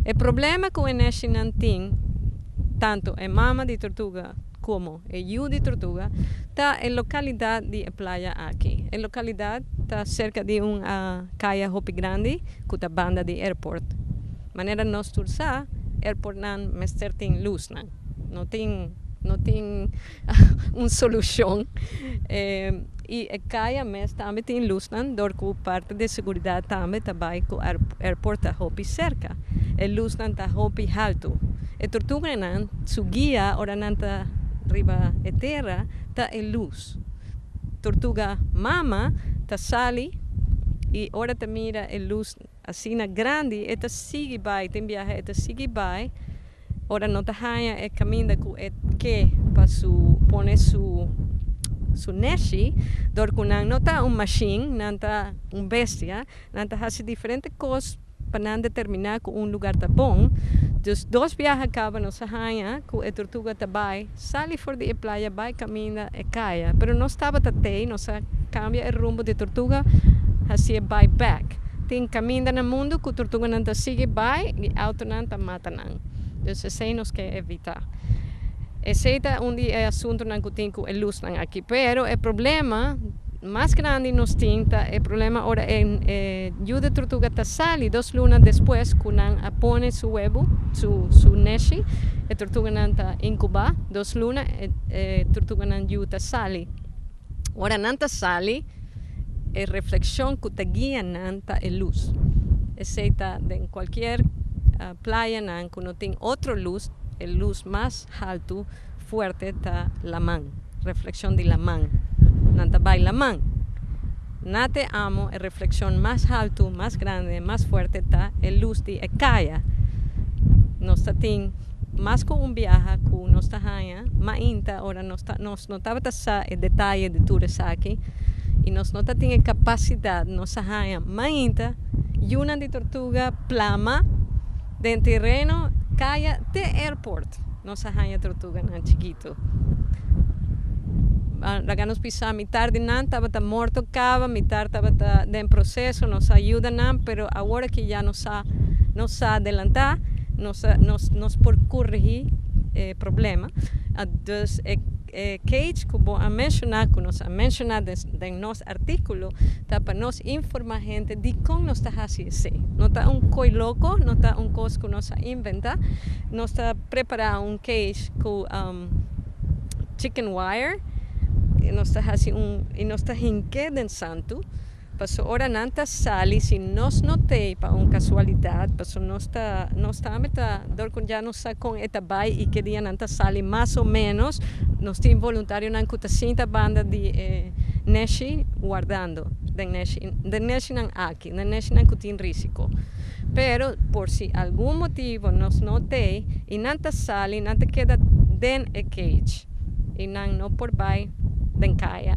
El problema con el neshi nantin, tanto en mama de tortuga como el yu de tortuga, está en localidad de playa aquí. En localidad está cerca de una calle hopi grande, que está banda de airport. Manera nos tursa, airport nan mester tin luz nan. No tin una solución. Y el calle mes también tiene luz nan, dorku parte de seguridad también tabay ku airport está hopi cerca. El luz nan está hopi alto. El tortuga nan, su guía ora nan ta riba e terra, ta el luz. Tortuga mama ta sali y ora te mira el luz así na grande, eta sigue by, ten viaje eta sigue by. Ora no ta haya e camina ku et que pa su pone su neshi, dorku nan no ta un machine, nan ta un bestia, nan ta hace diferentes cosas para determinar que un lugar está bom. Dus dos viajes acaban nos haya que a tortuga tabay sale for de playa vai camina e caia, pero no estaba tatei, no se cambia el rumbo de tortuga hacia by back. Tin camina no mundo que tortuga não ta sigue by e auto não ta mata não. Dus esse nos que evitar. Esse é assunto não que tem com luz não aqui, pero o problema más grande nos tinta, el problema ahora en yu de tortuga ta sali 2 lunas después kunan pone su huevo, su neshi, el tortuga nan ta incuba 2 lunas, tortuga nan yu ta sali. Ahora nan ta sali, reflexión que ta guía nan ta luz. Ese ta en cualquier playa nan que no tiene otro luz, el luz más alto, fuerte ta la man, reflexión de la man. Nanta baila man. Nate amo, la reflexión más alto, más grande, más fuerte está el luz de calle. Nos tatin más con un viaje que nos tahaya, más inta ahora nos notaba el detalle de turesaki y nos nota tiene capacidad nos tahaya más inta y una de tortuga plama de terreno calle de airport. Nos tahaya tortuga nan chiquito. Nos pisa mitad de nan estaba muerto cava, mitad estaba en proceso, nos ayuda nan, pero ahora que ya nos adelanta, nos por corregir problema. Entonces, Cage, como ha mencionado, en nuestro artículo, está para nos informar gente de cómo nos está haciendo. No está un coi loco, no está un cosa que nos inventa, nos está preparado un cage con chicken wire. Nos está haciendo y nos está hinqueden santo, paso ahora nanta sali si nos noté para una casualidad, paso no está dorkun ya nos con esta bay y que día nanta sali más o menos nos tiene voluntario nan kuta cinta banda de neshi guardando de neshi nan aquí, de neshi nan kutin risiko. Pero por si algún motivo nos noté y nanta sali nanta queda den el cage y nan no por bay den kaya.